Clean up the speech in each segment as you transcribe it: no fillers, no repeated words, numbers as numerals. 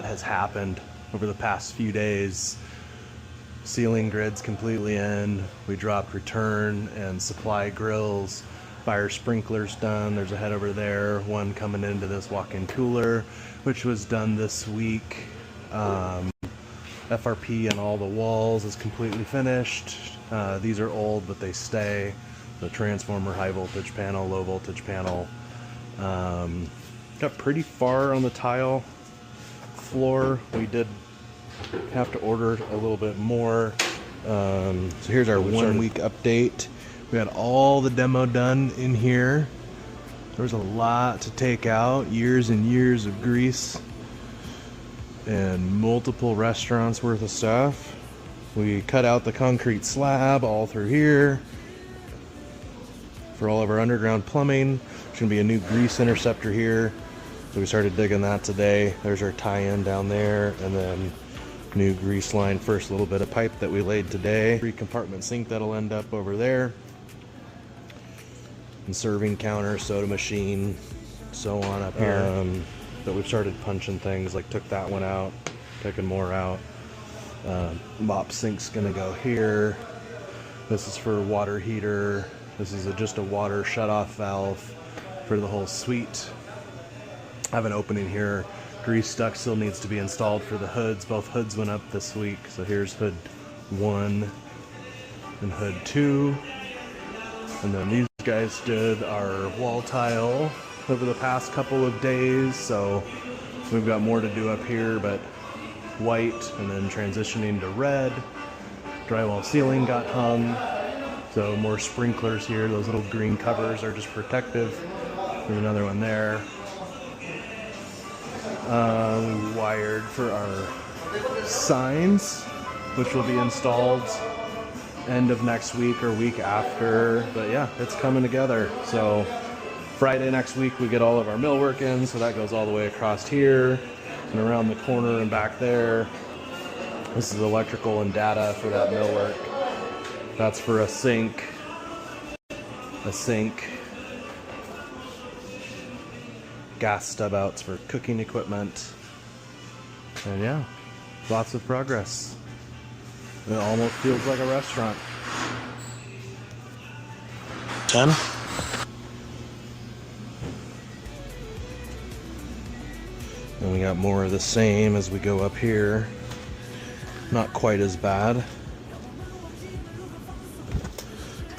lot has happened over the past few days. Ceiling grids completely in. We dropped return and supply grills. Fire sprinklers done. There's a head over there. One coming into this walk-in cooler, which was done this week. FRP on all the walls is completely finished. These are old, but they stay. The transformer, high voltage panel, low voltage panel. Got pretty far on the tile floor. We did have to order a little bit more. So here's our 1 week update. We had all the demo done in here. There was a lot to take out, years and years of grease and multiple restaurants worth of stuff. We cut out the concrete slab all through here for all of our underground plumbing. There's gonna be a new grease interceptor here. So we started digging that today. There's our tie-in down there, and then new grease line, first little bit of pipe that we laid today. 3-compartment sink that'll end up over there. And serving counter, soda machine, so on up here. But we've started punching things, like took that one out, taking more out. Mop sink's gonna go here. This is for water heater. This is just a water shutoff valve for the whole suite. I have an opening here. Grease duct still needs to be installed for the hoods. Both hoods went up this week. So here's hood 1 and hood 2. And then these guys did our wall tile over the past couple of days. So we've got more to do up here, but white and then transitioning to red. Drywall ceiling got hung. So more sprinklers here. Those little green covers are just protective. There's another one there. We wired for our signs, which will be installed end of next week or week after. But yeah, it's coming together. So Friday next week we get all of our millwork in, so that goes all the way across here and around the corner and back there. This is electrical and data for that millwork. That's for a sink, gas stub outs for cooking equipment, and yeah, lots of progress. It almost feels like a restaurant. 10. And we got more of the same as we go up here. Not quite as bad.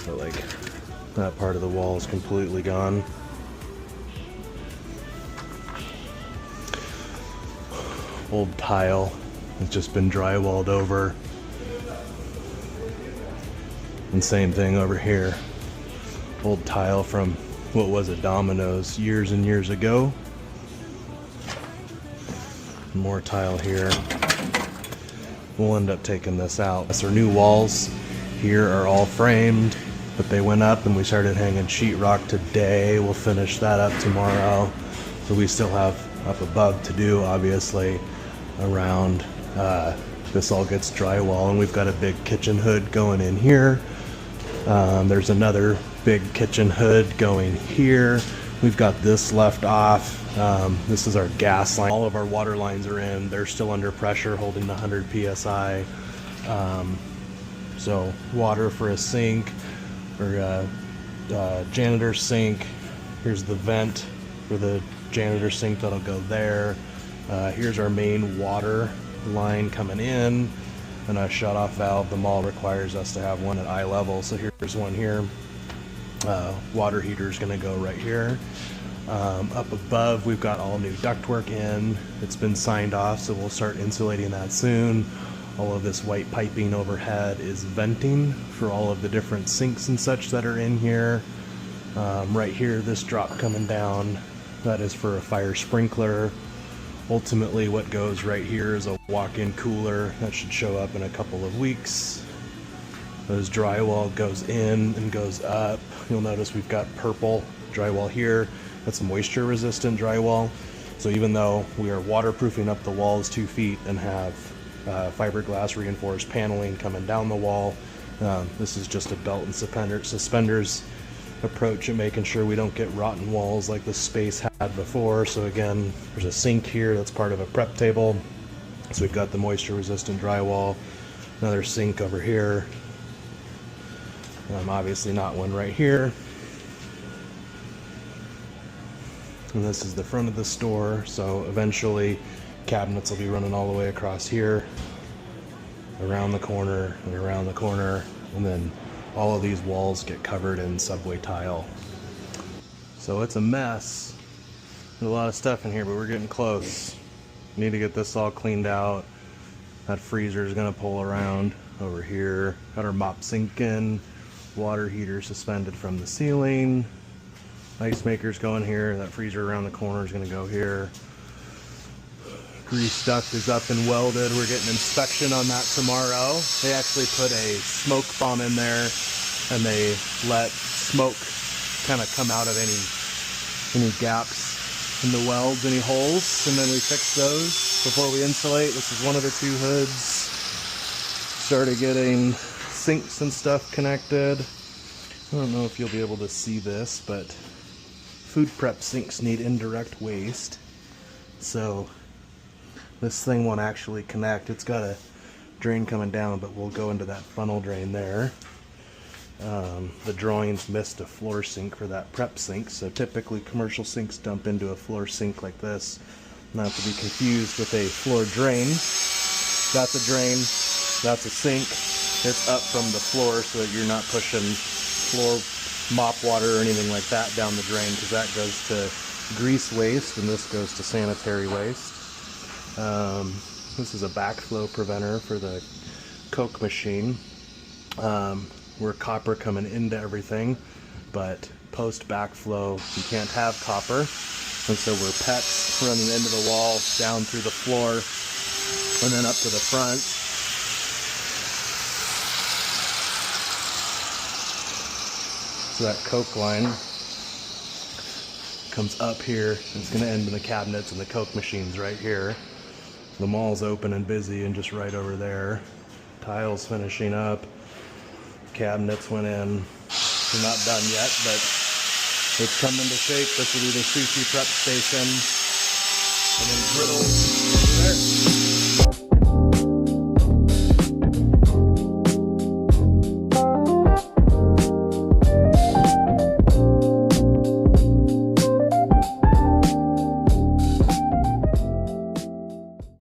But like that part of the wall is completely gone. Old tile. It's just been drywalled over. And same thing over here. Old tile from, what was it, Domino's years and years ago. More tile here. We'll end up taking this out. So our new walls here are all framed, but they went up and we started hanging sheetrock today. We'll finish that up tomorrow. So we still have up above to do, obviously, around. This all gets drywall, and we've got a big kitchen hood going in here. There's another big kitchen hood going here. We've got this left off. This is our gas line. All of our water lines are in. They're still under pressure, holding the 100 PSI. So water for a sink, or janitor sink. Here's the vent for the janitor sink that'll go there. Here's our main water line coming in, and a shut-off valve. The mall requires us to have one at eye level, so here's one here. Water heater is going to go right here. Up above, we've got all new ductwork in. It's been signed off, so we'll start insulating that soon. All of this white piping overhead is venting for all of the different sinks and such that are in here. Right here, this drop coming down, that is for a fire sprinkler. Ultimately, what goes right here is a walk-in cooler that should show up in a couple of weeks. Those drywall goes in and goes up. You'll notice we've got purple drywall here. That's moisture resistant drywall. So even though we are waterproofing up the walls 2 feet and have fiberglass reinforced paneling coming down the wall, this is just a belt and suspenders approach at making sure we don't get rotten walls like this space had before. So again, there's a sink here that's part of a prep table. So we've got the moisture resistant drywall, another sink over here. Obviously not one right here. And this is the front of the store, so eventually cabinets will be running all the way across here, around the corner, and around the corner, and then all of these walls get covered in subway tile. So it's a mess. There's a lot of stuff in here, but we're getting close. Need to get this all cleaned out. That freezer is going to pull around over here. Got our mop sink in, water heater suspended from the ceiling. Ice maker's going here. That freezer around the corner is going to go here. Grease duct is up and welded. We're getting inspection on that tomorrow. They actually put a smoke bomb in there, and they let smoke kind of come out of any gaps in the welds, any holes, and then we fix those before we insulate. This is one of the two hoods. Started getting sinks and stuff connected. I don't know if you'll be able to see this, but food prep sinks need indirect waste, so this thing won't actually connect. It's got a drain coming down, but we'll go into that funnel drain there. The drawings missed a floor sink for that prep sink, so typically commercial sinks dump into a floor sink like this, not to be confused with a floor drain. That's a drain, that's a sink. It's up from the floor so that you're not pushing floor mop water or anything like that down the drain, because that goes to grease waste and this goes to sanitary waste. This is a backflow preventer for the Coke machine. We're copper coming into everything, but post backflow you can't have copper, and so we're PEX running into the wall, down through the floor, and then up to the front. So that Coke line comes up here. It's going to end in the cabinets and the Coke machines right here. The mall's open and busy and just right over there. Tiles finishing up. Cabinets went in. We're not done yet, but it's coming to shape. This will be the sushi prep station. And then griddles over there.